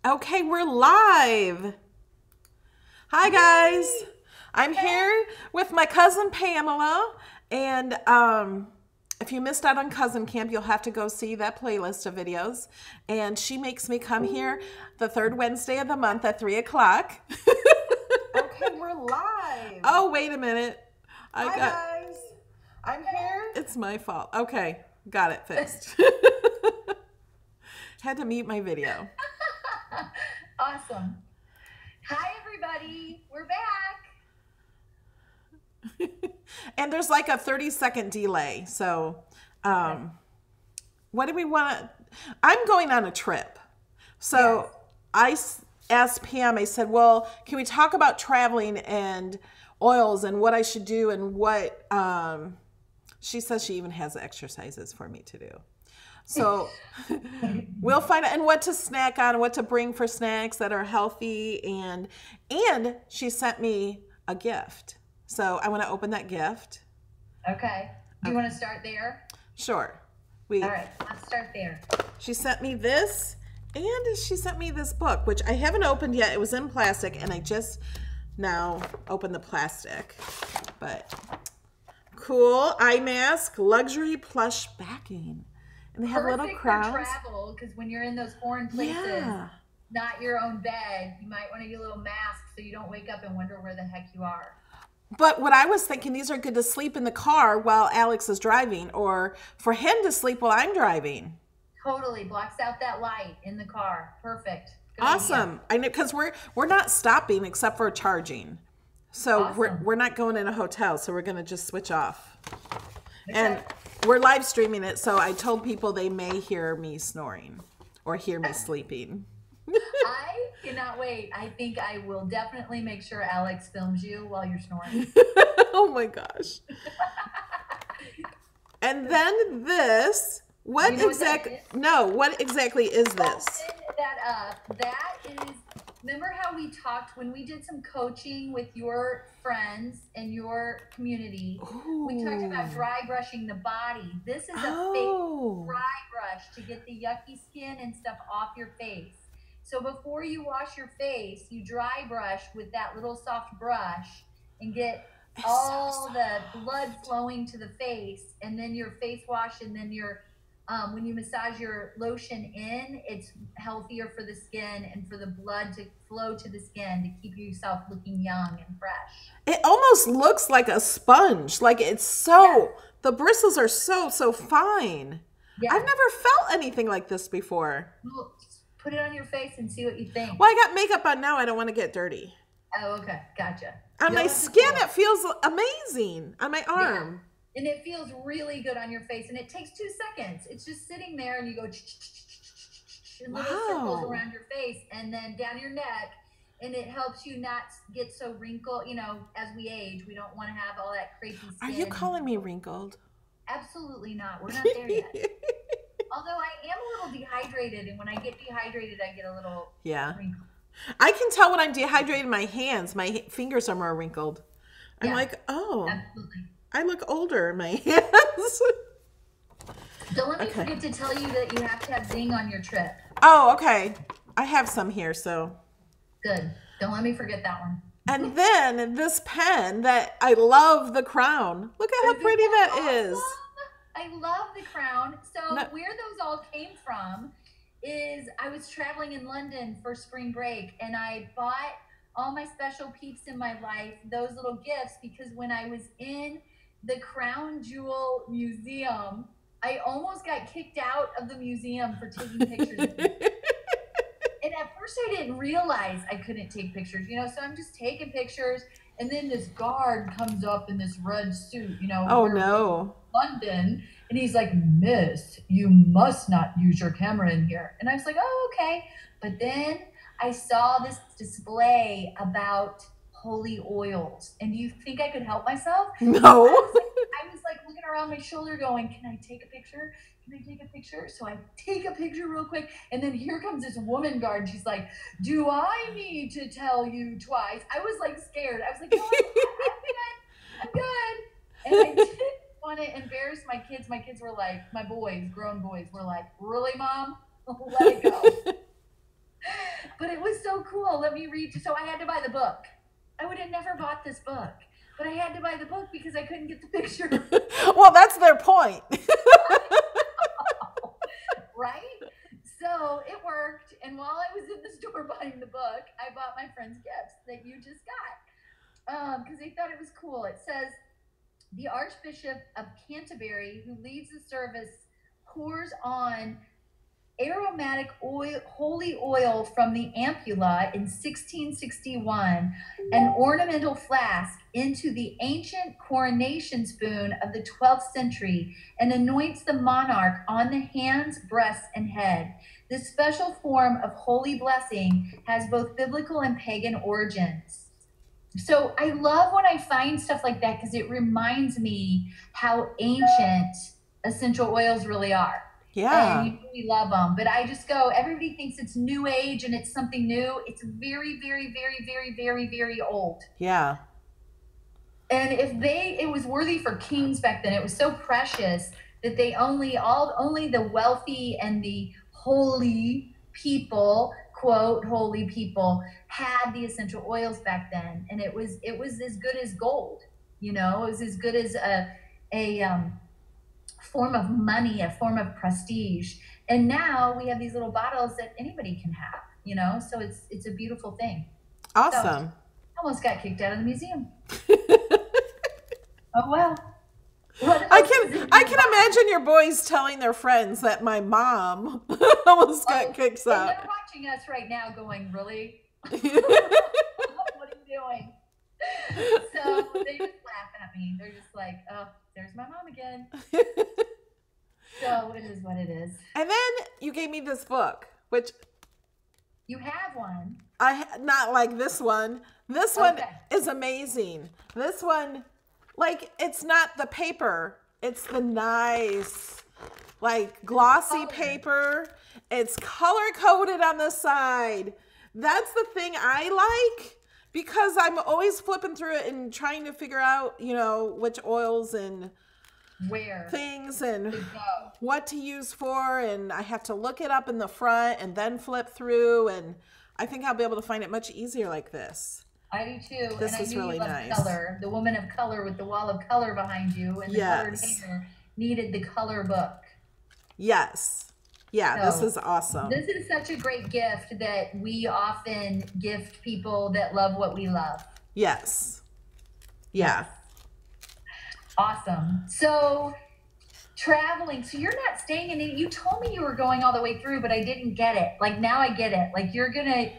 Okay, we're live. Hi, guys. I'm here with my cousin Pamela. And if you missed out on Cousin Camp, you'll have to go see that playlist of videos. And she makes me come here the third Wednesday of the month at 3 o'clock. Okay, we're live. Oh, wait a minute. Hi, guys. I'm here. It's my fault. Okay, got it fixed. Had to mute my video. Awesome. Hi, everybody. We're back. And there's like a 30-second delay. So what do we want? I'm going on a trip. So Yes. I asked Pam, I said, well, can we talk about traveling and oils and what I should do and what she says she even has exercises for me to do. So we'll find out, and what to snack on, what to bring for snacks that are healthy, and she sent me a gift. So I want to open that gift. Okay. Do you want to start there? Sure. All right. Let's start there. She sent me this, and she sent me this book, which I haven't opened yet. It was in plastic, and I just now opened the plastic. But cool eye mask, luxury plush backing. And they have little crowns. Perfect for travel, because when you're in those foreign places, not your own bed, you might want to get a little mask so you don't wake up and wonder where the heck you are. But what I was thinking, these are good to sleep in the car while Alex is driving, or for him to sleep while I'm driving. Totally blocks out that light in the car. Perfect. Good Awesome. idea. I know, because we're not stopping except for charging. So Awesome. we're not going in a hotel, so we're going to just switch off. Okay. And we're live streaming it, so I told people they may hear me snoring or hear me sleeping. I cannot wait. I think I will definitely make sure Alex films you while you're snoring. Oh my gosh. And then this, what You know what exactly, that is? no, what exactly is this? Open that up. That is, remember how we talked when we did some coaching with your friends and your community? We talked about dry brushing the body. This is a fake dry brush to get the yucky skin and stuff off your face. So before you wash your face, you dry brush with that little soft brush and get all the blood flowing to the face, and then your face wash, and then your when you massage your lotion in, it's healthier for the skin and for the blood to flow to the skin to keep yourself looking young and fresh. It almost looks like a sponge. Like it's so, the bristles are so fine. Yeah. I've never felt anything like this before. Well, put it on your face and see what you think. Well, I got makeup on now. I don't want to get dirty. Oh, okay. Gotcha. On my skin, it feels amazing. On my arm. Yeah. And it feels really good on your face. And it takes 2 seconds. It's just sitting there and you go in little circles around your face and then down your neck. And it helps you not get so wrinkled. You know, as we age, we don't want to have all that crazy skin. Are you calling me wrinkled? Absolutely not. We're not there yet. Although I am a little dehydrated. And when I get dehydrated, I get a little wrinkled. I can tell when I'm dehydrated in my hands. My fingers are more wrinkled. I'm like, oh, absolutely. I look older in my hands. Don't let me forget to tell you that you have to have Zing on your trip. Oh, okay. I have some here, so. Good. Don't let me forget that one. And then this pen that I love the crown. Look at how pretty that is. I love the crown. So where those all came from is I was traveling in London for spring break, and I bought all my special peeps in my life those little gifts because when I was in the Crown Jewel Museum, I almost got kicked out of the museum for taking pictures of me. And at first I didn't realize I couldn't take pictures, you know, so I'm just taking pictures, and then this guard comes up in this red suit, you know. Oh no. London, and he's like, "Miss, you must not use your camera in here." And I was like, "Oh, okay." But then I saw this display about holy oils, and do you think I could help myself? No. I was like looking around my shoulder going, "Can I take a picture? Can I take a picture?" So I take a picture real quick, and then here comes this woman guard, and she's like, "Do I need to tell you twice?" I was like scared. I was like, "No, I'm good. And I didn't want to embarrass my kids. My kids were like, my boys, grown boys, were like, "Really, Mom? Let it go." But it was so cool. Let me read. So I had to buy the book. I would have never bought this book, but I had to buy the book because I couldn't get the picture. Well, that's their point. Right? So it worked. And while I was in the store buying the book, I bought my friend's gifts that you just got because they thought it was cool. It says, the Archbishop of Canterbury, who leads the service, pours on aromatic oil, holy oil from the ampulla in 1661, an ornamental flask, into the ancient coronation spoon of the 12th century, and anoints the monarch on the hands, breasts, and head. This special form of holy blessing has both biblical and pagan origins. So I love when I find stuff like that because it reminds me how ancient essential oils really are. Yeah. And you really love them. But I just go, everybody thinks it's new age and it's something new. It's very, very, very, very, very, very old. Yeah. And it was worthy for kings back then. It was so precious that they only the wealthy and the holy people, quote, holy people, had the essential oils back then. And it was as good as gold, you know, it was as good as a form of money, a form of prestige. And now we have these little bottles that anybody can have, you know, so it's a beautiful thing. Awesome. So, almost got kicked out of the museum. Oh well. I can imagine your boys telling their friends that my mom almost got kicked out. They're watching us right now going, really? What are you doing? So they just laugh at me. They're just like, oh, there's my mom again. So it is what it is. And then you gave me this book, which you have one. Not like this one. This one is amazing. This one, like, it's not the paper. It's the nice, like, glossy paper. It's color coded on the side. That's the thing I like, because I'm always flipping through it and trying to figure out, you know, which oils and where things and what to use for, and I have to look it up in the front and then flip through, and I think I'll be able to find it much easier like this. I do too. This and is I knew really you loved nice. Color. The woman of color with the wall of color behind you and the colored hair needed the color book. Yes. Yeah, so, this is awesome. This is such a great gift that we often gift people that love what we love. Yes. Yeah. Awesome. So traveling, so you're not staying in it. You told me you were going all the way through, but I didn't get it. Like now I get it. Like you're gonna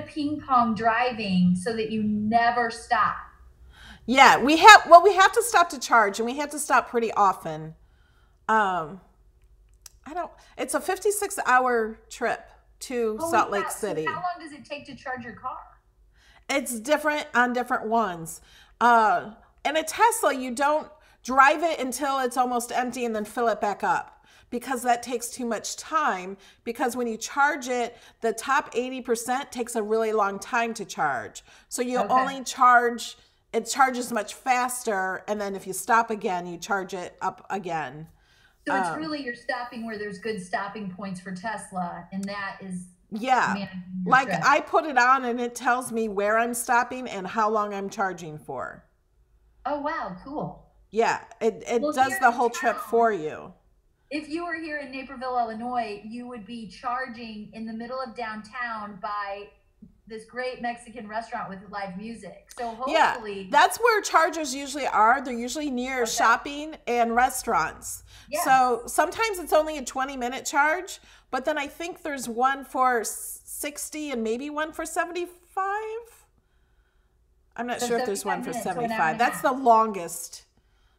ping pong driving so that you never stop. Yeah, we have to stop to charge, and we have to stop pretty often. It's a 56-hour trip to Salt Lake City. So how long does it take to charge your car? It's different on different ones. In a Tesla, you don't drive it until it's almost empty and then fill it back up, because that takes too much time, because when you charge it, the top 80% takes a really long time to charge. So you only charge, it charges much faster, and then if you stop again, you charge it up again. So it's really, you're stopping where there's good stopping points for Tesla, and that is like trip. I put it on and it tells me where I'm stopping and how long I'm charging for. Oh wow, cool. Yeah, it does the whole trip for you. If you were here in Naperville, Illinois, you would be charging in the middle of downtown by this great Mexican restaurant with live music. So hopefully that's where chargers usually are. They're usually near shopping and restaurants. Yes. So sometimes it's only a 20-minute charge, but then I think there's one for 60 and maybe one for 75. I'm not sure if there's one for 75. That's the longest.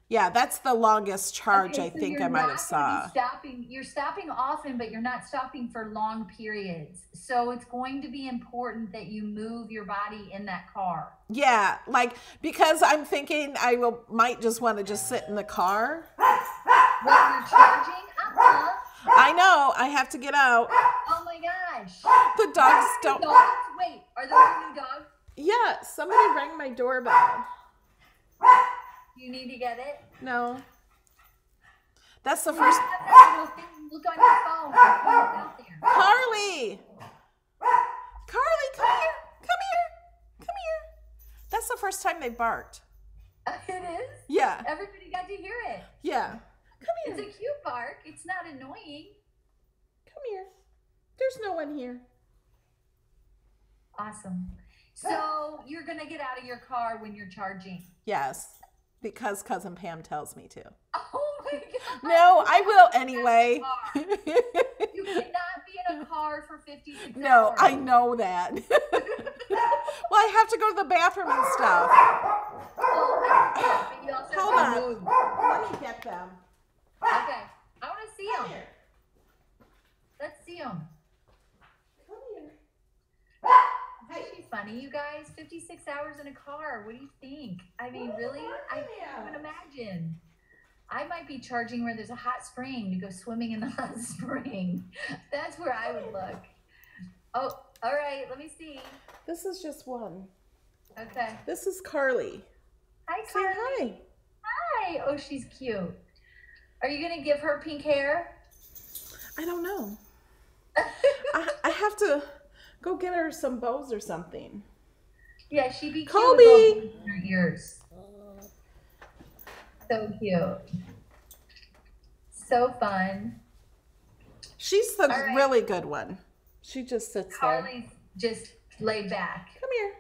Yeah, that's the longest charge I think I might have saw. You're stopping often, but you're not stopping for long periods. So it's going to be important that you move your body in that car. Yeah, like, because I'm thinking I might just want to just sit in the car. While you're charging? I know, I have to get out. Oh my gosh. The dogs don't. Wait, are those your new dogs? Yeah, somebody rang my doorbell. You need to get it? No. That's the first. Look on your phone. Out there. Carly! the first time they barked. It is? Yeah. Everybody got to hear it. Yeah. Come It's here. a cute bark. It's not annoying. Come here. There's no one here. Awesome. So you're going to get out of your car when you're charging. Yes, because Cousin Pam tells me to. Oh my God. No, I will anyway. You cannot be in a car for 56 No, hours. I know that. Well, I have to go to the bathroom and stuff. Well, yeah, but you also Hold have to on. move. Let me get them. Okay. I want to see them. Let's see them. Come here. Isn't she funny, you guys? 56 hours in a car. What do you think? I mean, really? I can't even imagine. I might be charging where there's a hot spring to go swimming in the hot spring. That's where I would look. Oh, all right. Let me see. This is just one. Okay. This is Carly. Hi, Say Carly. hi. Hi. Oh, she's cute. Are you going to give her pink hair? I don't know. I have to go get her some bows or something. Yeah, she'd be cute Colby. with those in her ears. So cute. So fun. She's the All right. really good one. She just sits there. Carly's just laid back. Come here.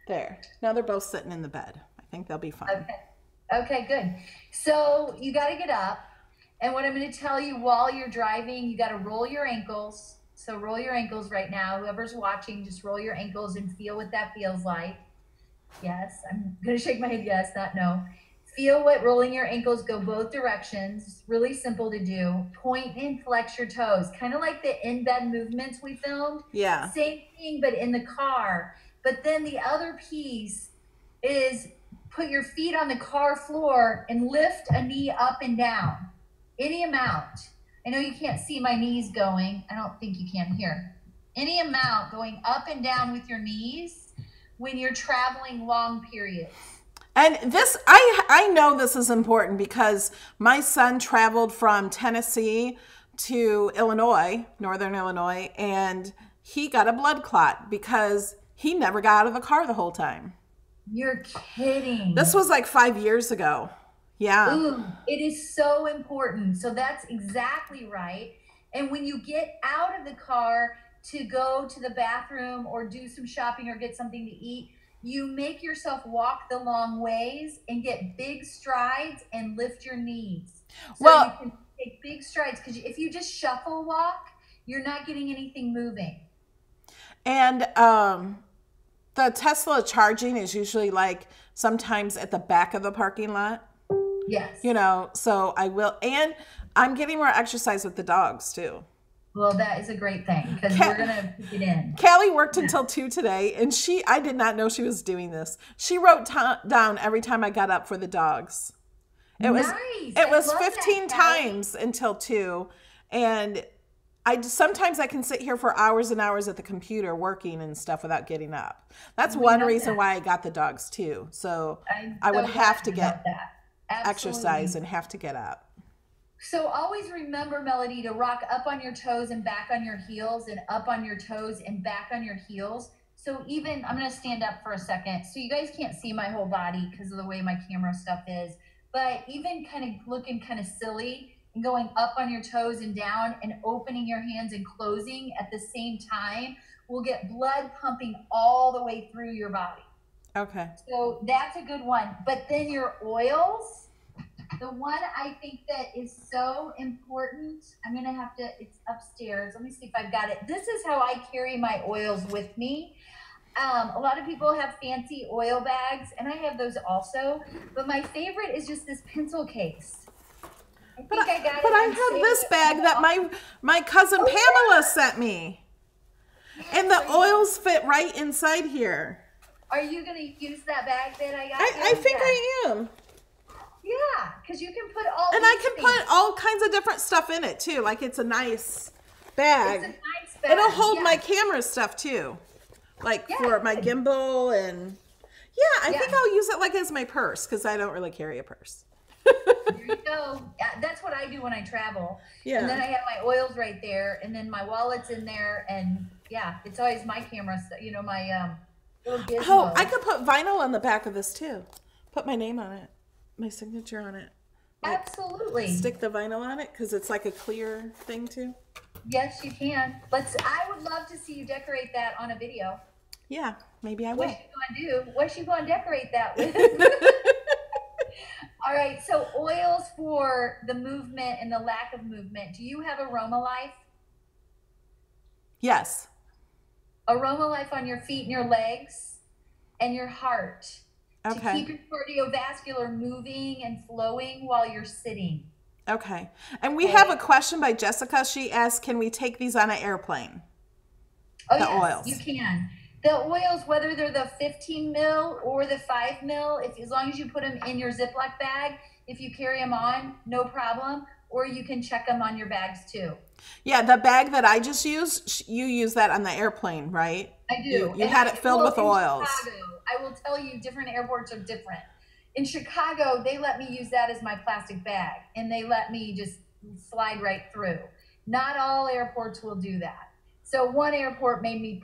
There. Now they're both sitting in the bed. I think they'll be fine. Okay. Okay, good. So you got to get up. And what I'm going to tell you while you're driving, you got to roll your ankles. So roll your ankles right now. Whoever's watching, just roll your ankles and feel what that feels like. Yes. I'm going to shake my head yes, not no. Feel what rolling your ankles go both directions. It's really simple to do. Point and flex your toes. Kind of like the in-bed movements we filmed. Yeah. Same thing, but in the car. But then the other piece is put your feet on the car floor and lift a knee up and down. Any amount. I know you can't see my knees going. I don't think you can here. Any amount going up and down with your knees when you're traveling long periods. And this, I know this is important because my son traveled from Tennessee to Illinois, Northern Illinois, and he got a blood clot because he never got out of the car the whole time. You're kidding. This was like 5 years ago. Yeah. Ooh, it is so important. So that's exactly right. And when you get out of the car to go to the bathroom or do some shopping or get something to eat, you make yourself walk the long ways and get big strides and lift your knees. So Well- you can take big strides because if you just shuffle walk, you're not getting anything moving. And the Tesla charging is usually like sometimes at the back of the parking lot, Yes. you know, so I will. And I'm getting more exercise with the dogs too. Well, that is a great thing because Ca- we're going to put it in. Callie worked until 2 today, and I did not know she was doing this. She wrote down every time I got up for the dogs. It was Nice. it I was love that, 15 Callie. times until 2, and sometimes I can sit here for hours and hours at the computer working and stuff without getting up. That's one love reason that. why I got the dogs too. So I'm I would so have to glad about get that. exercise Absolutely. and have to get up. So always remember, Melody, to rock up on your toes and back on your heels and up on your toes and back on your heels. So even, I'm going to stand up for a second. So you guys can't see my whole body because of the way my camera stuff is. But even kind of looking kind of silly and going up on your toes and down and opening your hands and closing at the same time will get blood pumping all the way through your body. Okay. So that's a good one. But then your oils, the one I think that is so important, I'm going to have to, it's upstairs. Let me see if I've got it. This is how I carry my oils with me. A lot of people have fancy oil bags, and I have those also. But my favorite is just this pencil case. I think I got But it I on have sale this at bag that my cousin Oh, Pamela yeah. sent me. And the oils fit right inside here. Are you going to use that bag that I got? I you? think Yeah. I am. Yeah, because you can put all And I these can things. put all kinds of different stuff in it too. Like it's a nice bag. It's a nice bag. It'll hold yeah. my camera stuff too. Like Yeah, for my good. gimbal and yeah, I think Yeah. I'll use it like as my purse because I don't really carry a purse. There you go. Yeah, that's what I do when I travel. Yeah. And then I have my oils right there, and then my wallet's in there, and yeah, it's always my camera, my little gizmo. Oh, I could put vinyl on the back of this too. Put my name on it, my signature on it. Like, absolutely. stick the vinyl on it because it's like a clear thing too. Yes, you can. I would love to see you decorate that on a video. Yeah, maybe I will. What you gonna do? What you gonna decorate that with? All right. So oils for the movement and the lack of movement. Do you have Aroma Life? Yes. Aroma Life on your feet and your legs and your heart. Okay. To keep your cardiovascular moving and flowing while you're sitting. Okay. And we have a question by Jessica. She asked, can we take these on an airplane? Oh, the yes, oils. You can. The oils, whether they're the 15 mil or the 5 mil, as long as you put them in your Ziploc bag, if you carry them on, no problem. Or you can check them on your bags too. Yeah, the bag that I just used, you use that on the airplane, right? I do. You had it filled with oils. Chicago, I will tell you, different airports are different. In Chicago, they let me use that as my plastic bag, and they let me just slide right through. Not all airports will do that. So one airport made me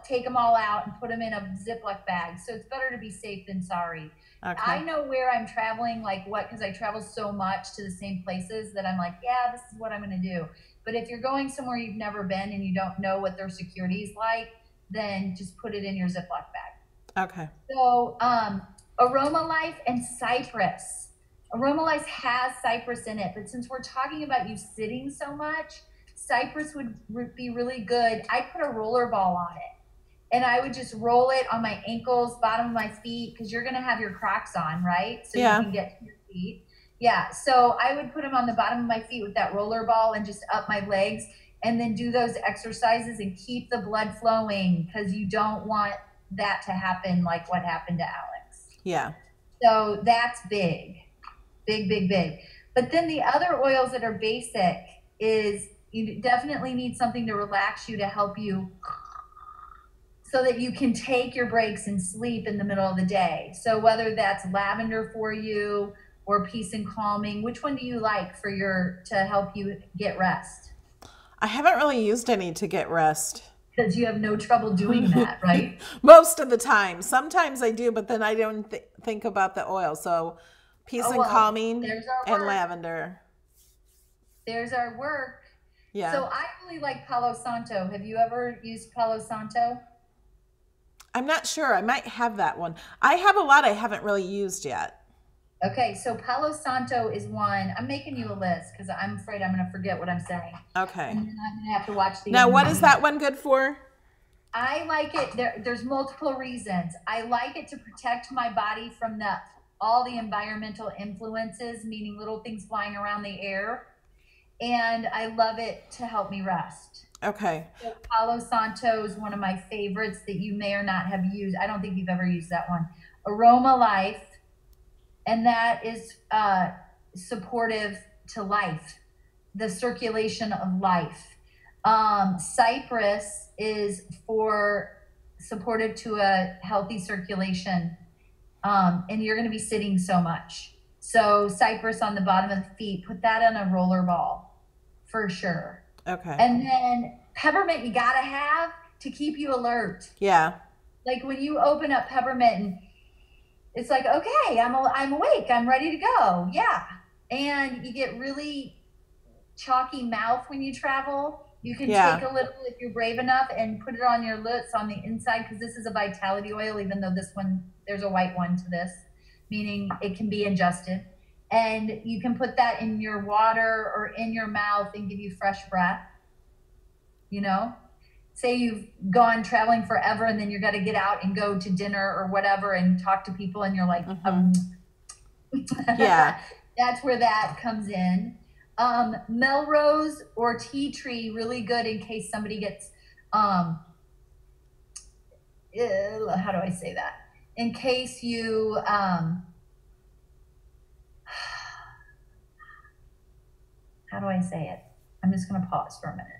take them all out and put them in a Ziploc bag. So it's better to be safe than sorry. Okay. I know where I'm traveling, because I travel so much to the same places that I'm like, yeah, this is what I'm going to do. But if you're going somewhere you've never been and you don't know what their security is like, then just put it in your Ziploc bag. Okay. So Aroma Life and Cypress. Aroma Life has cypress in it, but since we're talking about you sitting so much, cypress would be really good. I put a roller ball on it, and I would just roll it on my ankles, bottom of my feet, because you're going to have your Crocs on, right? So yeah. You can get to your feet. Yeah, so I would put them on the bottom of my feet with that roller ball and just up my legs, and then do those exercises and keep the blood flowing, because you don't want that to happen like what happened to Alex. Yeah. So that's big. Big, big, big. But then the other oils that are basic is you definitely need something to relax you, to help you so that you can take your breaks and sleep in the middle of the day. So whether that's lavender for you or peace and calming, which one do you like to help you get rest? I haven't really used any to get rest. Because you have no trouble doing that, right? Most of the time. Sometimes I do, but then I don't think about the oil. So peace and calming and lavender. There's our work. Yeah. So I really like Palo Santo. Have you ever used Palo Santo? I'm not sure. I might have that one. I have a lot I haven't really used yet. Okay, so Palo Santo is one. I'm making you a list because I'm afraid I'm going to forget what I'm saying. Okay. And then I'm going to have to watch the. Now, what is that one good for? I like it. There's multiple reasons. I like it to protect my body from all the environmental influences, meaning little things flying around the air. And I love it to help me rest. Okay. So Palo Santo is one of my favorites that you may or not have used. I don't think you've ever used that one. Aroma Life, and that is supportive to life, the circulation of life. Cypress is supportive to a healthy circulation, and you're going to be sitting so much. So cypress on the bottom of the feet, put that on a roller ball for sure. Okay. And then peppermint you gotta have to keep you alert. Yeah. Like when you open up peppermint and it's like, okay, I'm awake, I'm ready to go. Yeah. And you get really chalky mouth when you travel. You can take a little, if you're brave enough, and put it on your lips on the inside, because this is a vitality oil, even though this one, there's a white one to this, meaning it can be ingested. And you can put that in your water or in your mouth and give you fresh breath. You know, say you've gone traveling forever and then you're going to get out and go to dinner or whatever and talk to people, and you're like, yeah, that's where that comes in. Melrose or tea tree, really good in case somebody gets, how do I say that? In case you, how do I say it? I'm just going to pause for a minute.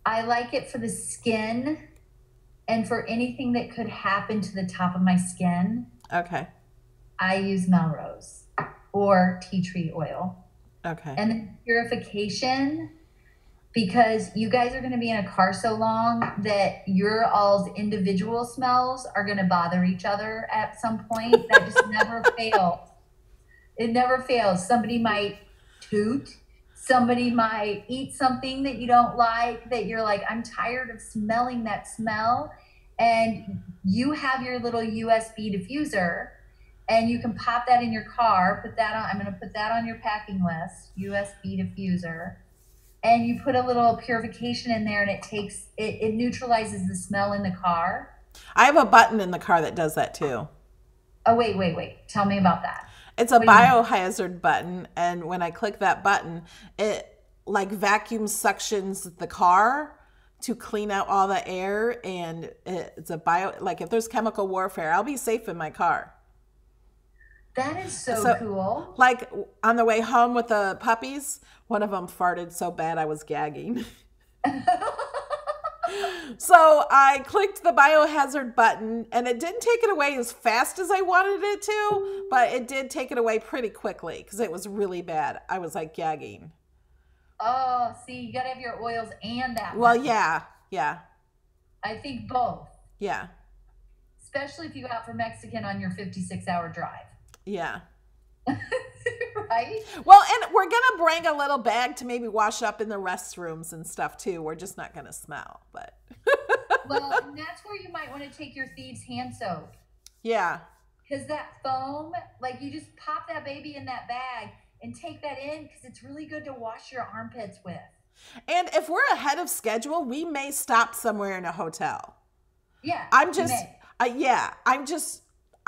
I like it for the skin and for anything that could happen to the top of my skin. Okay. I use Melrose or tea tree oil. Okay. And then purification, because you guys are going to be in a car so long that your all's individual smells are going to bother each other at some point. That just never fails. It never fails. Somebody might toot. Somebody might eat something that you don't like, that you're like, I'm tired of smelling that smell. And you have your little USB diffuser, and you can pop that in your car, put that on. I'm going to put that on your packing list, USB diffuser. And you put a little purification in there, and it neutralizes the smell in the car. I have a button in the car that does that too. Oh, wait. Tell me about that. It's a biohazard button, and when I click that button, it like vacuum suctions the car to clean out all the air, and it's a like if there's chemical warfare, I'll be safe in my car. That is so cool. Like on the way home with the puppies, one of them farted so bad I was gagging. So I clicked the biohazard button, and it didn't take it away as fast as I wanted it to, but it did take it away pretty quickly because it was really bad. I was like gagging. Oh, see, you got to have your oils and that Well, one. yeah. I think both. Yeah. Especially if you go out for Mexican on your 56-hour drive. Yeah. Right? Well, and we're going to bring a little bag to maybe wash up in the restrooms and stuff too. We're just not going to smell, but. Well, and that's where you might want to take your Thieves hand soap. Yeah. Because that foam, like you just pop that baby in that bag and take that in, because it's really good to wash your armpits with. And if we're ahead of schedule, we may stop somewhere in a hotel. Yeah. I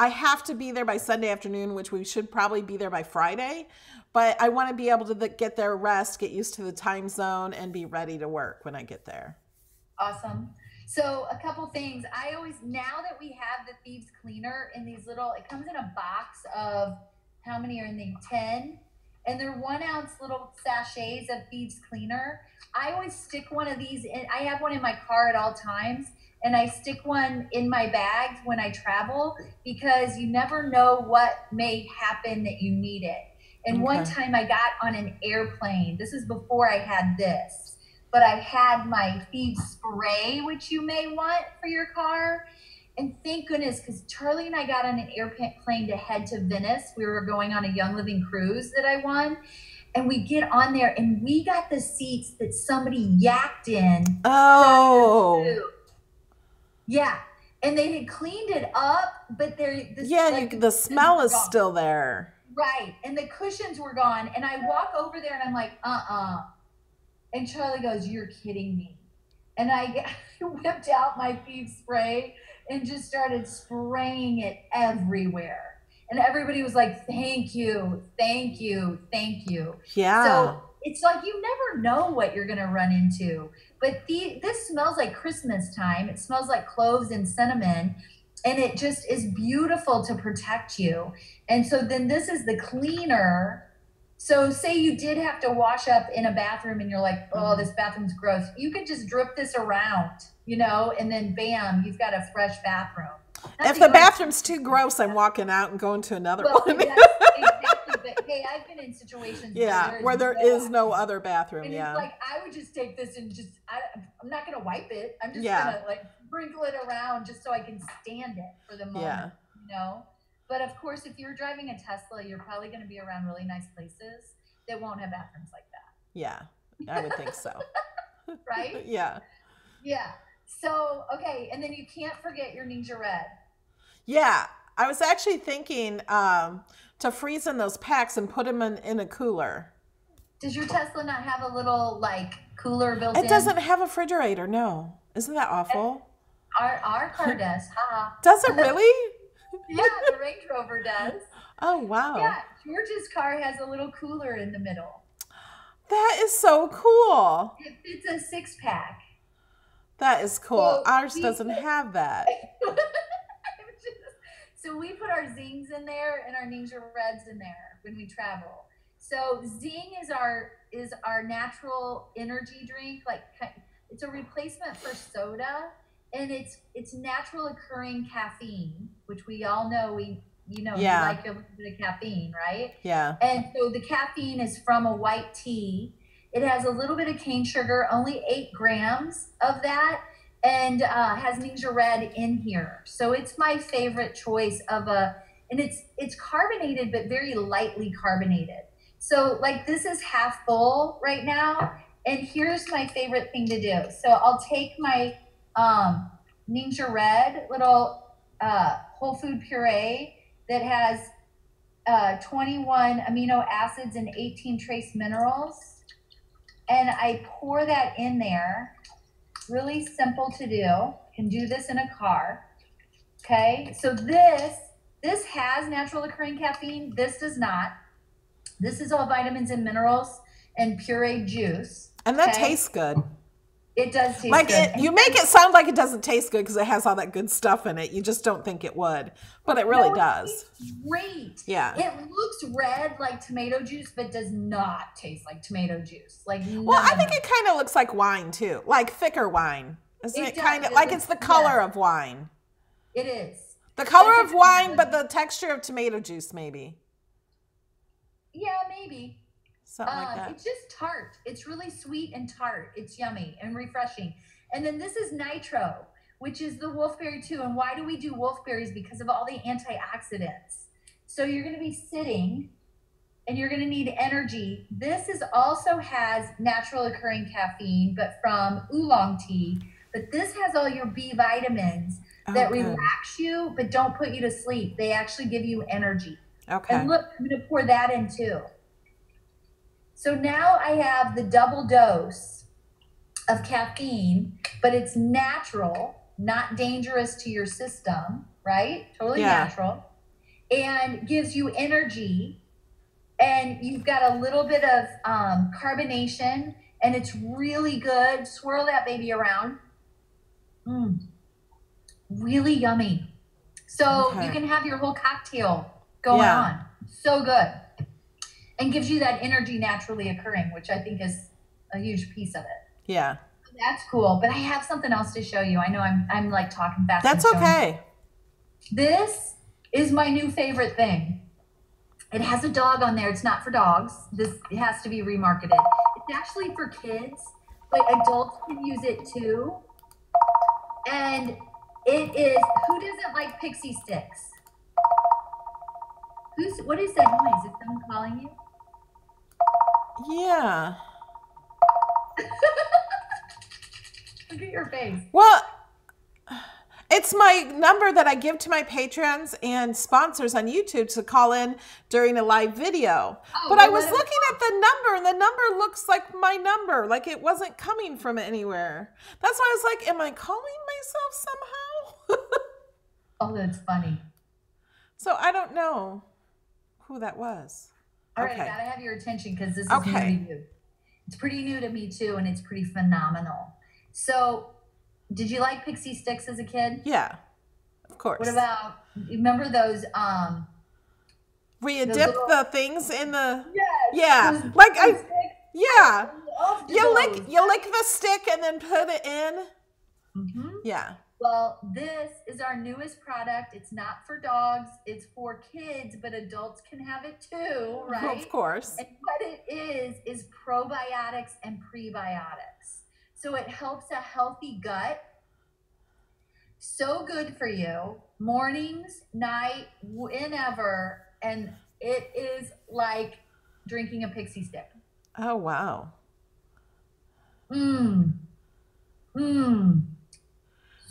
have to be there by Sunday afternoon, which we should probably be there by Friday. But I want to be able to get there, rest, get used to the time zone, and be ready to work when I get there. Awesome. So a couple things. I always, now that we have the Thieves cleaner in these little, it comes in a box of, how many are in the 10? And they're 1 ounce little sachets of Thieves cleaner. I always stick one of these in. I have one in my car at all times, and I stick one in my bag when I travel, because you never know what may happen that you need it. And one time I got on an airplane. This is before I had this, but I had my Thieves spray, which you may want for your car. And thank goodness, because Charlie and I got on an airplane to head to Venice. We were going on a Young Living cruise that I won. And we get on there, and we got the seats that somebody yacked in. Oh. Yeah. And they had cleaned it up, but the smell is still there. Right. And the cushions were gone. And I walk over there, and I'm like, And Charlie goes, "You're kidding me." And I whipped out my Thieves spray and just started spraying it everywhere. And everybody was like, "Thank you, thank you, thank you." Yeah. So it's like you never know what you're going to run into. But this smells like Christmas time. It smells like cloves and cinnamon. And it just is beautiful to protect you. And so then this is the cleaner. So say you did have to wash up in a bathroom and you're like, "Oh, this bathroom's gross." You could just drip this around, and then bam, you've got a fresh bathroom. If the bathroom's too gross, I'm walking out and going to another one. Exactly. But hey, I've been in situations where there is no other bathroom. And yeah. It's like, I would just take this and I'm not going to wipe it. I'm just going to sprinkle it around just so I can stand it for the moment, But of course, if you're driving a Tesla, you're probably going to be around really nice places that won't have bathrooms like that. Yeah, I would think so. Right? Yeah. Yeah. So, okay. And then you can't forget your Ninja Red. Yeah. I was actually thinking to freeze in those packs and put them in a cooler. Does your Tesla not have a little cooler built in? It doesn't have a refrigerator. No. Isn't that awful? Our car does. Does it really? Yeah, the Range Rover does. Oh, wow. Yeah, George's car has a little cooler in the middle. That is so cool. It's a 6-pack. That is cool. So ours doesn't have that. So we put our Zings in there and our Ninja Reds in there when we travel. So Zing is our natural energy drink. It's a replacement for soda. And it's natural occurring caffeine, which we all know you like a little bit of caffeine, right? Yeah. And so the caffeine is from a white tea, It has a little bit of cane sugar, only 8 grams of that, and has Ningxia Red in here. So it's my favorite choice of and it's carbonated, but very lightly carbonated. So like this is half full right now. And here's my favorite thing to do. So I'll take my Ningxia Red little whole food puree that has 21 amino acids and 18 trace minerals. And I pour that in there. Really simple to do. Can do this in a car. Okay, so this has natural occurring caffeine. This does not. This is all vitamins and minerals and pureed juice. And that tastes good. It does taste like good. You make it sound like it doesn't taste good because it has all that good stuff in it. You just don't think it would, but it really does. Great. Yeah. It looks red like tomato juice, but does not taste like tomato juice. Like well, I think it kind of looks like wine too, like thicker wine. Isn't it kind of like it's the color of wine? It is. The color of wine, but the texture of tomato juice, maybe. Yeah, maybe. Something like that. It's just tart. It's really sweet and tart. It's yummy and refreshing. And then this is Nitro, which is the wolfberry too. And why do we do wolfberries? Because of all the antioxidants. So you're going to be sitting and you're going to need energy. This also has natural occurring caffeine, but from oolong tea. But this has all your B vitamins that relax you, but don't put you to sleep. They actually give you energy. Okay. And look, I'm going to pour that in too. So now I have the double dose of caffeine, but it's natural, not dangerous to your system, right? Totally natural. And gives you energy. And you've got a little bit of carbonation, and it's really good. Swirl that baby around. Really yummy. So you can have your whole cocktail going on. So good. And gives you that energy naturally occurring, which I think is a huge piece of it. Yeah. That's cool. But I have something else to show you. I know I'm like talking fast. That's okay. This is my new favorite thing. It has a dog on there. It's not for dogs. It has to be remarketed. It's actually for kids, but adults can use it too. And it is, who doesn't like pixie sticks? What is that noise? Is someone calling you? Yeah. Look at your face. Well, it's my number that I give to my patrons and sponsors on YouTube to call in during a live video. But I was looking at the number, and the number looks like my number, like it wasn't coming from anywhere. That's why I was like, am I calling myself somehow? Oh, that's funny. So I don't know who that was. All right, I gotta have your attention because this is new to you. It's pretty new to me too, and it's pretty phenomenal. So, did you like pixie sticks as a kid? Yeah, of course. What about, remember those? Where you dip the things in the. Yes. Yeah, like I. Yeah. You lick the stick and then put it in. Mm-hmm. Yeah. Well, this is our newest product. It's not for dogs. It's for kids, but adults can have it too, right? Of course. And what it is probiotics and prebiotics. So it helps a healthy gut. So good for you. Mornings, night, whenever. And it is like drinking a pixie stick. Oh, wow.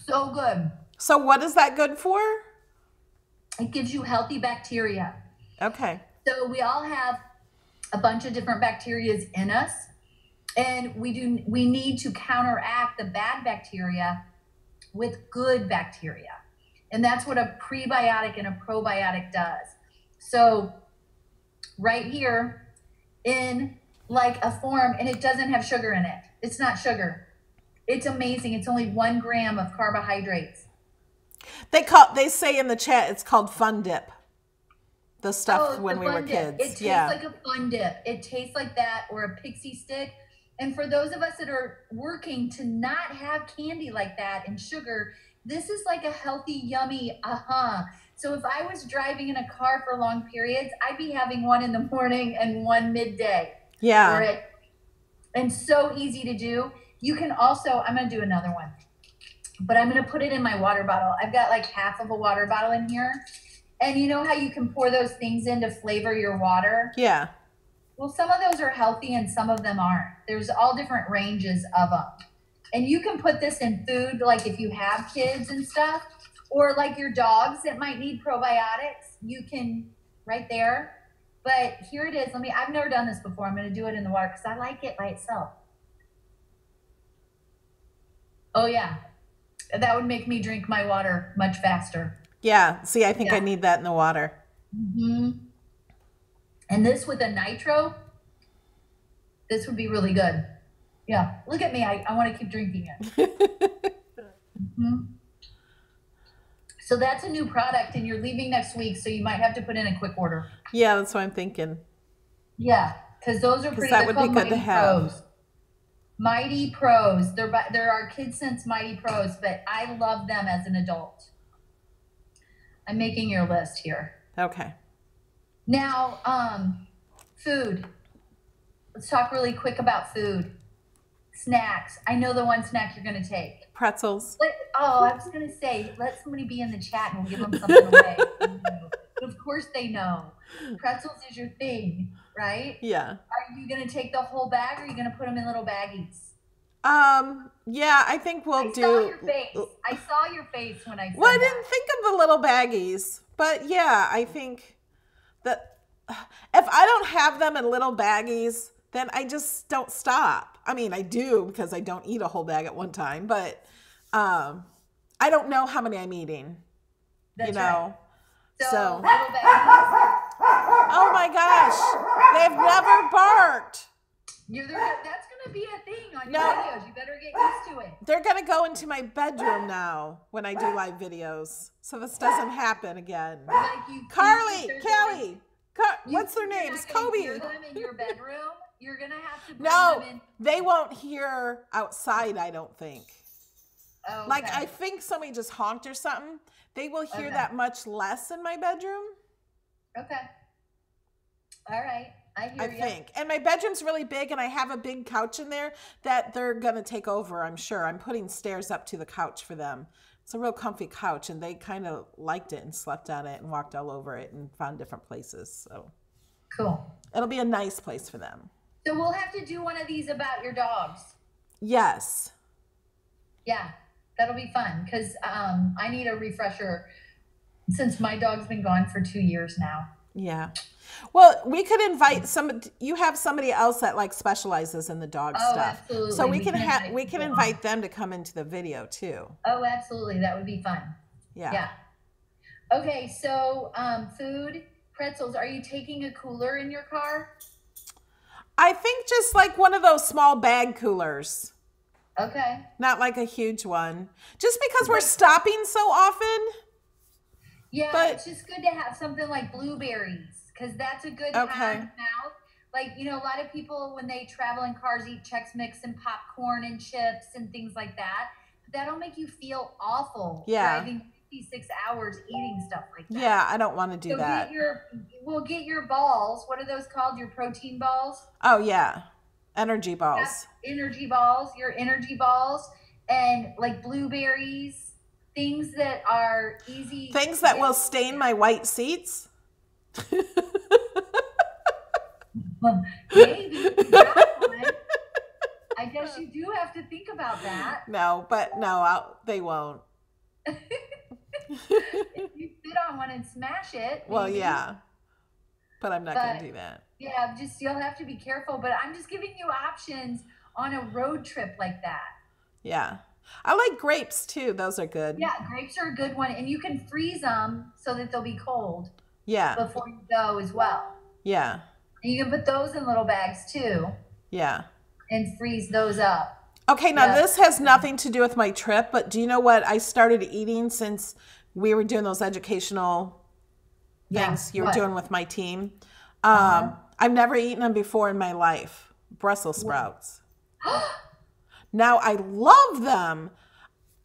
So good. So what is that good for? It gives you healthy bacteria. Okay. So we all have a bunch of different bacteria in us, and we need to counteract the bad bacteria with good bacteria. And that's what a prebiotic and a probiotic does. So right here in like a form, and it doesn't have sugar in it. It's not sugar. It's amazing. It's only 1 gram of carbohydrates. They say in the chat it's called Fun Dip. The stuff when we were kids. It tastes like a Fun Dip. It tastes like that, or a pixie stick. And for those of us that are working to not have candy like that and sugar, this is like a healthy, yummy, So if I was driving in a car for long periods, I'd be having one in the morning and one midday. Yeah. and so easy to do. You can also, I'm going to do another one, but I'm going to put it in my water bottle. I've got like half of a water bottle in here. And you know how you can pour those things in to flavor your water? Yeah. Well, some of those are healthy and some of them aren't. There's all different ranges of them. And you can put this in food, like if you have kids and stuff, or like your dogs that might need probiotics, you can right there. But here it is. I've never done this before. I'm going to do it in the water because I like it by itself. Oh, yeah. That would make me drink my water much faster. Yeah. See, I think I need that in the water. Mm-hmm. And this with a nitro, this would be really good. Yeah. Look at me. I want to keep drinking it. Mm-hmm. So that's a new product, and you're leaving next week, so you might have to put in a quick order. Yeah, that's what I'm thinking. Yeah, because those are pretty. That would be good to have. Pros. Mighty Pros. They're our KidSense Mighty Pros, but I love them as an adult. I'm making your list here. Okay. Now, food. Let's talk really quick about food. Snacks. I know the one snack you're going to take. Pretzels. I was going to say, let somebody be in the chat and we'll give them something away. But of course they know. Pretzels is your thing, right? Yeah. Are you going to take the whole bag or are you going to put them in little baggies? Yeah, I think we'll do. I saw your face. I saw your face when I said Well, I didn't think of the little baggies, but yeah, I think that if I don't have them in little baggies, then I just don't stop. I mean, I do because I don't eat a whole bag at one time, but I don't know how many I'm eating. That's you know. Right. So little baggies. Oh my gosh, they've never barked. That's going to be a thing on your videos. You better get used to it. They're going to go into my bedroom now when I do live videos. So this doesn't happen again. Carly, Kelly, what's their names? Kobe. Hear them in your bedroom. You're going to have to bring No, them in. they won't hear outside, I don't think. Oh, okay. Like, I think somebody just honked or something. They will hear that much less in my bedroom. Okay. All right. I think. And my bedroom's really big, and I have a big couch in there that they're going to take over, I'm sure. I'm putting stairs up to the couch for them. It's a real comfy couch, and they kind of liked it and slept on it and walked all over it and found different places. So cool. It'll be a nice place for them. So we'll have to do one of these about your dogs. Yes. Yeah, that'll be fun because I need a refresher since my dog's been gone for 2 years now. Yeah. Well, we could invite you have somebody else that like specializes in the dog stuff. Absolutely. So we can invite them to come into the video too. Oh, absolutely. That would be fun. Yeah. Yeah. Okay. So, food, pretzels. Are you taking a cooler in your car? I think just like one of those small bag coolers. Okay. Not like a huge one. Just because we're stopping so often. Yeah, but it's just good to have something like blueberries because that's a good hand mouth. Like, you know, a lot of people when they travel in cars eat Chex Mix and popcorn and chips and things like that. But that'll make you feel awful driving 56 hours eating stuff like that. Yeah, I don't want to do that. Get your balls. What are those called? Your protein balls? Oh, yeah. Energy balls. That's energy balls. Your energy balls and like blueberries. Things that are easy. Things that will stain my white seats. Maybe. I guess you do have to think about that. No, they won't. If you sit on one and smash it. Well, yeah. But I'm not going to do that. Yeah, you'll have to be careful. But I'm just giving you options on a road trip like that. Yeah. I like grapes too. Those are good. Yeah, grapes are a good one. And you can freeze them so that they'll be cold. Yeah. Before you go as well. Yeah. And you can put those in little bags too. Yeah. And freeze those up. Okay, now this has nothing to do with my trip, but do you know what I started eating since we were doing those educational things you were doing with my team? I've never eaten them before in my life. Brussels sprouts. Now I love them.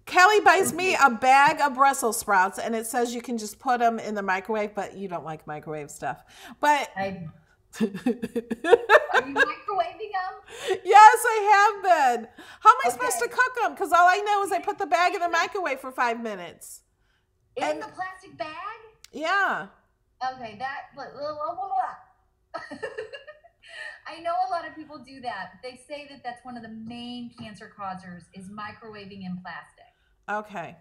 Kelly buys me a bag of Brussels sprouts and it says you can just put them in the microwave, but you don't like microwave stuff. But Are you microwaving microwaving them? Yes, I have been. How am I supposed to Okay. cook them? Because all I know is I put the bag in the microwave for 5 minutes. In the plastic bag? Yeah. Okay, that. Blah, blah, blah, blah. I know a lot of people do that, but they say that that's one of the main cancer causers is microwaving in plastic. Okay.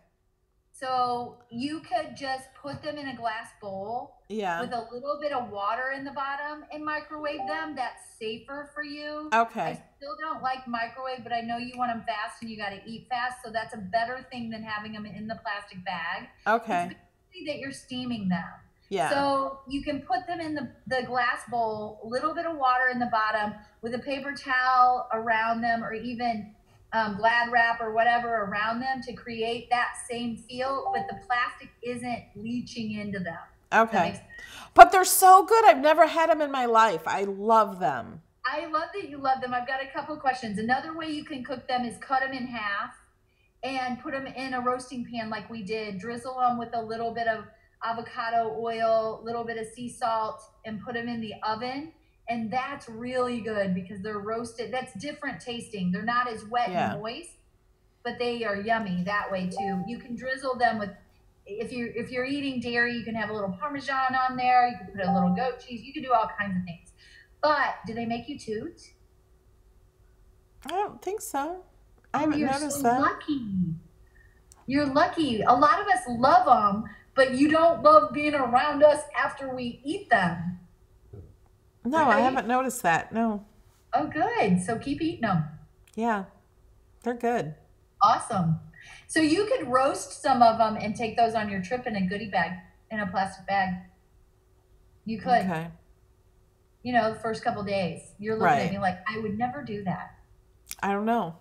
So you could just put them in a glass bowl Yeah. with a little bit of water in the bottom and microwave them. That's safer for you. Okay. I still don't like microwave, but I know you want them fast and you got to eat fast. So that's a better thing than having them in the plastic bag. Okay. It's basically that you're steaming them. Yeah. So you can put them in the glass bowl, a little bit of water in the bottom with a paper towel around them, or even Glad wrap or whatever around them to create that same feel, but the plastic isn't leaching into them. Okay. But they're so good. I've never had them in my life. I love them. I love that you love them. I've got a couple questions. Another way you can cook them is cut them in half and put them in a roasting pan like we did. Drizzle them with a little bit of avocado oil, a little bit of sea salt, and put them in the oven. And that's really good because they're roasted. That's different tasting. They're not as wet and moist, but they are yummy that way too. You can drizzle them with, if you're eating dairy, you can have a little Parmesan on there. You can put a little goat cheese. You can do all kinds of things. But do they make you toot? I don't think so. I haven't noticed so that. Lucky. You're lucky. A lot of us love them, but you don't love being around us after we eat them. No, Right? I haven't noticed that. No. Oh, good. So keep eating them. Yeah. They're good. Awesome. So you could roast some of them and take those on your trip in a goodie bag, in a plastic bag. You could. Okay. You know, the first couple days. You're looking at me like, I would never do that. I don't know.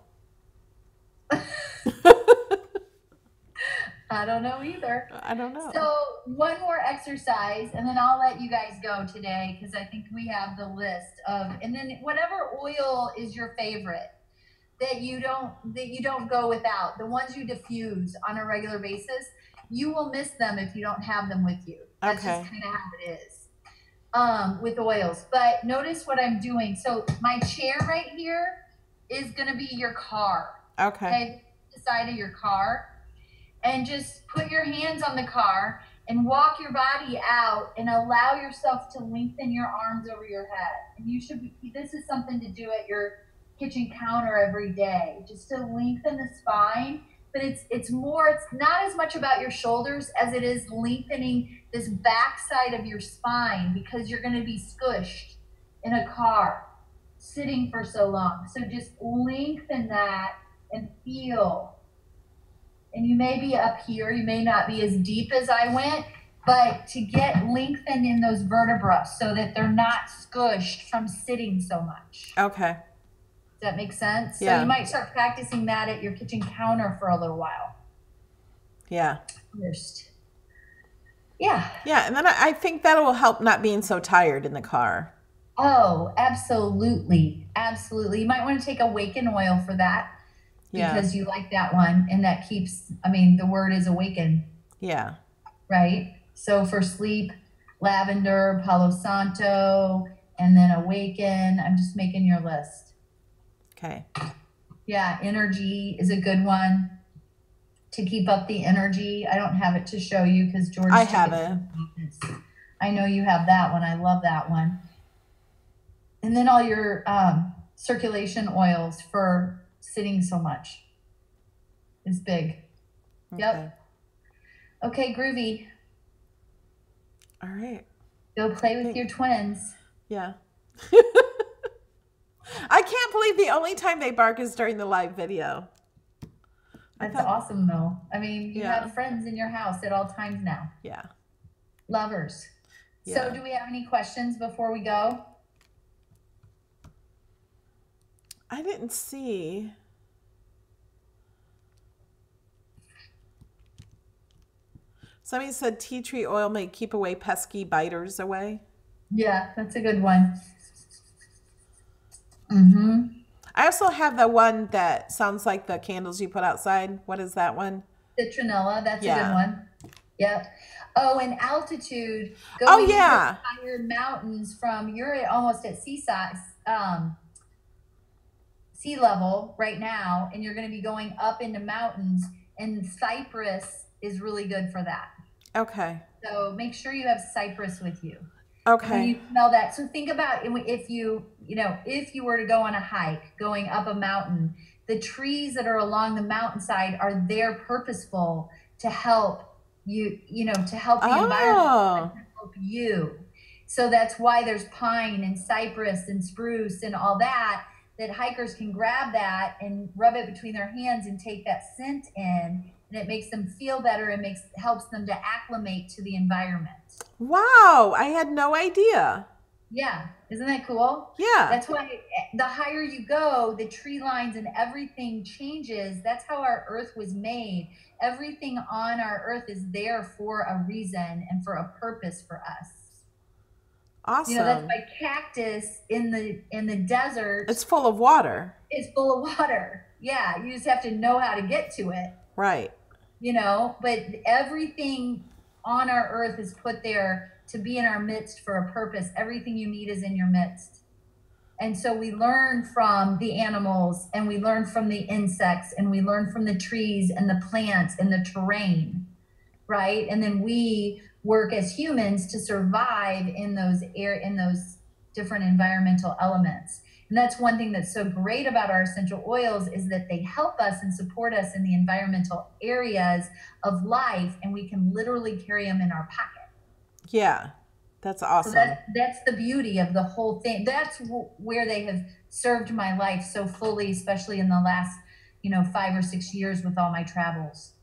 I don't know either. I don't know. So one more exercise, and then I'll let you guys go today because I think we have the list of, and then whatever oil is your favorite that you don't go without, the ones you diffuse on a regular basis, you will miss them if you don't have them with you. That's just kind of how it is with oils. But notice what I'm doing. So my chair right here is going to be your car. Okay. The side of your car. And just put your hands on the car and walk your body out and allow yourself to lengthen your arms over your head. And you should be, this is something to do at your kitchen counter every day, just to lengthen the spine. But it's not as much about your shoulders as it is lengthening this back side of your spine, because you're going to be squished in a car sitting for so long. So just lengthen that and feel. And you may be up here, you may not be as deep as I went, but to get lengthened in those vertebrae so that they're not squished from sitting so much. Okay. Does that make sense? Yeah. So you might start practicing that at your kitchen counter for a little while. Yeah. First. Yeah. Yeah, and then I think that will help not being so tired in the car. Oh, absolutely. Absolutely. You might want to take Awaken oil for that. Yeah. Because you like that one, and that keeps, the word is awaken. Yeah. Right? So for sleep, lavender, Palo Santo, and then awaken. I'm just making your list. Okay. Yeah, energy is a good one to keep up the energy. I don't have it to show you because George. I have it. I know you have that one. I love that one. And then all your circulation oils for sitting so much is big. Okay. Yep. Okay, groovy. All right. Go play with your twins. Yeah. I can't believe the only time they bark is during the live video. That's awesome, though. You Yeah. have friends in your house at all times now. Yeah. Lovers. Yeah. So do we have any questions before we go? I didn't see. Somebody said tea tree oil may keep away pesky biters away. Yeah, that's a good one. Mm-hmm. I also have the one that sounds like the candles you put outside. What is that one? Citronella, that's a Yeah. good one. Yep. Oh, and altitude. Oh, Going yeah. into higher mountains you're almost at seaside. sea level right now, and you're going to be going up into mountains, and cypress is really good for that. Okay. So make sure you have cypress with you. Okay. When you smell that, so think about if you were to go on a hike going up a mountain, the trees that are along the mountainside are there purposeful to help to help the environment, to help you. So that's why there's pine and cypress and spruce and all that hikers can grab that and rub it between their hands and take that scent in, and it makes them feel better and helps them to acclimate to the environment. Wow, I had no idea. Yeah, isn't that cool? Yeah. That's why the higher you go, the tree lines and everything changes. That's how our earth was made. Everything on our earth is there for a reason and for a purpose for us. Awesome. That's why cactus in the desert. It's full of water. It's full of water. Yeah, you just have to know how to get to it. Right. But everything on our earth is put there to be in our midst for a purpose. Everything you need is in your midst. And so we learn from the animals, and we learn from the insects, and we learn from the trees and the plants and the terrain, right? And then we work as humans to survive in those different environmental elements. And that's one thing that's so great about our essential oils, is that they help us and support us in the environmental areas of life, and we can literally carry them in our pocket. Yeah, that's awesome. So that's the beauty of the whole thing. That's where they have served my life so fully, especially in the last 5 or 6 years with all my travels.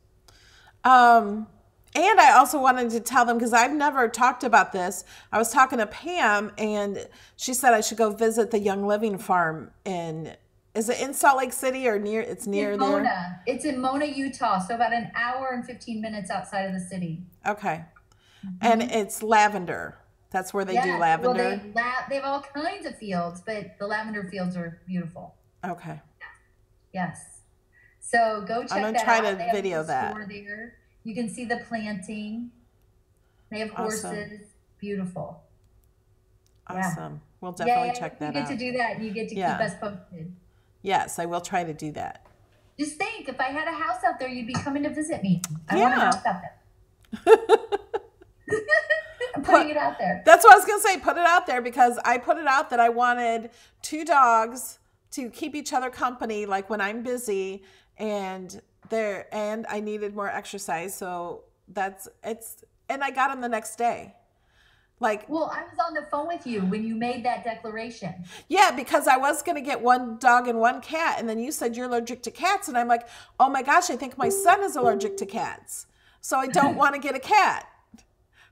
And I also wanted to tell them, because I've never talked about this. I was talking to Pam, and she said I should go visit the Young Living Farm is it in Salt Lake City or near? It's near there. Mona. It's in Mona, Utah. So about an hour and 15 minutes outside of the city. Okay. Mm-hmm. And it's lavender. That's where they do lavender. Well, they have all kinds of fields, but the lavender fields are beautiful. Okay. Yes. So go check that out. I'm going to try to video that. There. You can see the planting. They have horses. Awesome. Beautiful. Awesome. Yeah. We'll definitely check that out. You get to do that, and you get to keep us posted. Yes, I will try to do that. Just think, if I had a house out there, you'd be coming to visit me. I want a house out there. I'm putting it out there. That's what I was going to say. Put it out there, because I put it out that I wanted 2 dogs to keep each other company, like when I'm busy, and I needed more exercise. So and I got them the next day. Well, I was on the phone with you when you made that declaration. Yeah, because I was going to get 1 dog and 1 cat. And then you said you're allergic to cats. And I'm like, oh my gosh, I think my son is allergic to cats. So I don't want to get a cat.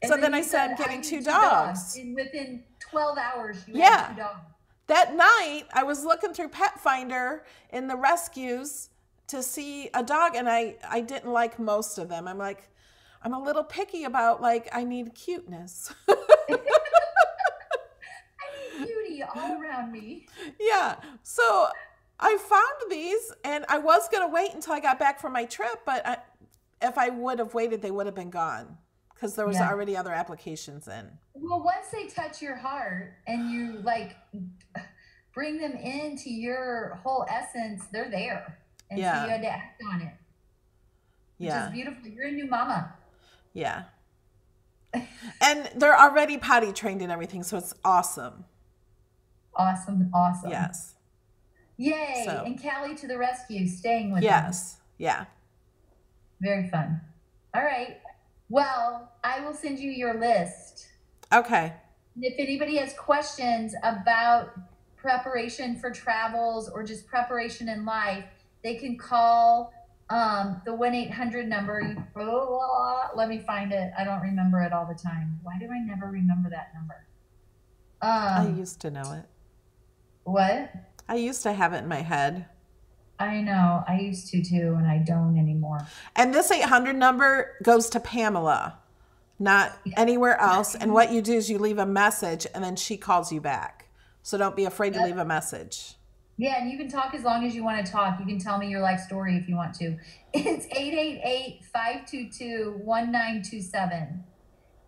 So then I said, I'm getting 2 dogs. And within 12 hours, you had 2 dogs. That night, I was looking through Pet Finder in the rescues to see a dog. And I didn't like most of them. I'm like, I'm a little picky about, I need cuteness. I need beauty all around me. Yeah. So I found these, and I was going to wait until I got back from my trip, but if I would have waited, they would have been gone, because there was already other applications in. Well, once they touch your heart and you bring them into your whole essence, they're there. And so you had to act on it. Which is beautiful. You're a new mama. Yeah. And they're already potty trained and everything, so it's awesome. Awesome. Yes. Yay. So. And Callie to the rescue, staying with them. Yes. Yeah. Very fun. All right. Well, I will send you your list. Okay. And if anybody has questions about preparation for travels or just preparation in life, they can call the 1-800 number. Let me find it. I don't remember it all the time. Why do I never remember that number? I used to know it. What? I used to have it in my head. I know. I used to too, and I don't anymore. And this 800 number goes to Pamela, not anywhere else. And what you do is you leave a message, and then she calls you back. So don't be afraid to leave a message. Yeah, and you can talk as long as you want to talk. You can tell me your life story if you want to. It's 888-522-1927.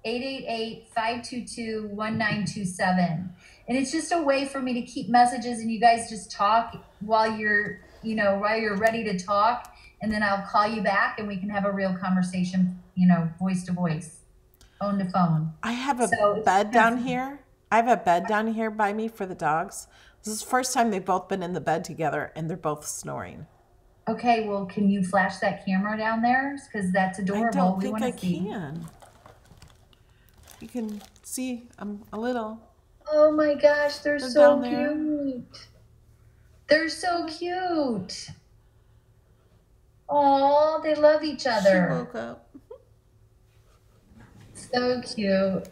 888-522-1927. And it's just a way for me to keep messages and you guys just talk while you're, while you're ready to talk. And then I'll call you back and we can have a real conversation, voice to voice, phone to phone. I have a bed down here. I have a bed down here by me for the dogs. This is the first time they've both been in the bed together and they're both snoring. Okay, well, can you flash that camera down there? Because that's adorable. I don't We think wanna I see. can. You can see a little. Oh my gosh, they're They're so down there. cute. They're so cute. Oh, they love each She other. woke up. So cute.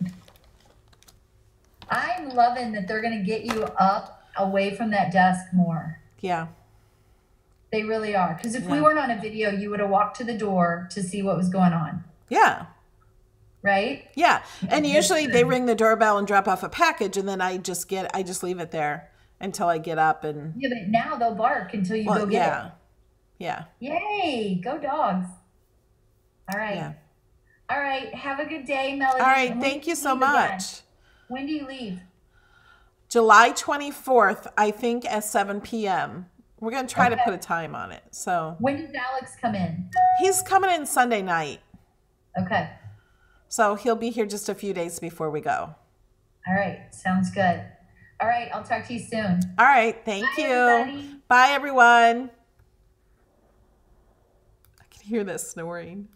I'm loving that they're going to get you up away from that desk more. Yeah. They really are. Because if we Yeah. weren't on a video, you would have walked to the door to see what was going on. Yeah. Right? Yeah. And usually they ring the doorbell and drop off a package and then I just leave it there until I get up and Yeah, but now they'll bark until you go get yeah. Yeah. it. Yay! Go dogs. All right. Yeah. All right. Have a good day, Melody. All right, And when thank do you so leave again? much. When do you leave? July 24th, I think at 7 p.m. We're going to try to put a time on it. So When does Alex come in? he's coming in Sunday night. Okay. So he'll be here just a few days before we go. All right. Sounds good. All right. I'll talk to you soon. All right. Thank Bye, you. everybody. Bye, everyone. I can hear this snoring.